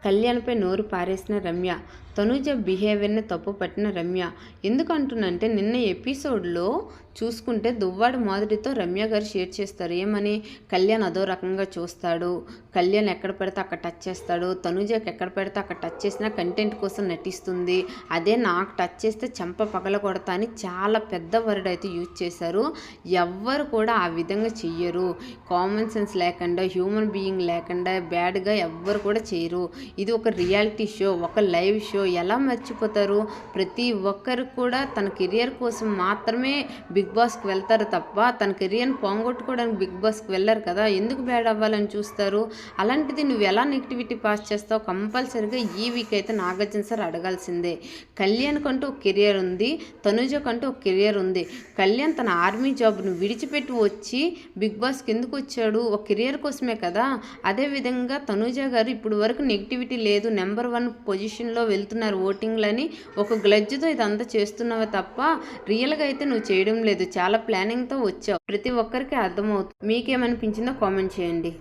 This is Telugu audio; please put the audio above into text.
కళ్యాణ్పై నోరు పారేసిన రమ్య, తనూజ బిహేవియర్ని తప్పు పట్టిన రమ్య. ఎందుకు అంటున్నంటే నిన్న ఎపిసోడ్లో చూసుకుంటే దువ్వాడ మాధురితో రమ్య గారు షేర్ చేస్తారు. ఏమని? కళ్యాణ్ అదో రకంగా చూస్తాడు, కళ్యాణ్ ఎక్కడ పెడితే అక్కడ టచ్ చేస్తాడు, తనూజకి ఎక్కడ పెడితే అక్కడ టచ్ చేసినా కంటెంట్ కోసం నటిస్తుంది, అదే నాకు టచ్ చేస్తే చెంప పగల కొడతా అని చాలా పెద్ద వర్డ్ అయితే యూజ్ చేశారు. ఎవ్వరు కూడా ఆ విధంగా చెయ్యరు. కామన్ సెన్స్ లేకుండా, హ్యూమన్ బీయింగ్ లేకుండా బ్యాడ్గా ఎవ్వరు కూడా చేయరు. ఇది ఒక రియాలిటీ షో, ఒక లైవ్ షో. ఎలా మర్చిపోతారు? ప్రతి ఒక్కరు కూడా తన కెరియర్ కోసం మాత్రమే బిగ్ బాస్కి వెళ్తారు తప్ప తన కెరియర్ని పోగొట్టుకోవడానికి బిగ్ బాస్కి వెళ్ళరు కదా. ఎందుకు బ్యాడ్ అవ్వాలని చూస్తారు? అలాంటిది నువ్వు ఎలా నెగిటివిటీ పాస్ చేస్తావు? కంపల్సరీగా ఈ వీక్ అయితే నాగార్జున సార్ అడగాల్సిందే. కళ్యాణ్ కంటూ ఒక కెరియర్ ఉంది, తనూజ కంటూ ఒక కెరియర్ ఉంది. కళ్యాణ్ తన ఆర్మీ జాబ్ను విడిచిపెట్టి వచ్చి బిగ్ బాస్కి ఎందుకు వచ్చాడు? ఒక కెరియర్ కోసమే కదా. అదేవిధంగా తనూజ గారు ఇప్పుడు వరకు నెగిటివిటీ లేదు, నెంబర్ 1 పొజిషన్లో వెళ్తున్నారు ఓటింగ్లని ఒక గ్లడ్జ్తో ఇదంతా చేస్తున్నావే తప్ప రియల్గా అయితే నువ్వు చేయడం లేదు. చాలా ప్లానింగ్తో వచ్చావు. ప్రతి ఒక్కరికి అర్థమవుతుంది. మీకేమనిపించిందో కామెంట్ చేయండి.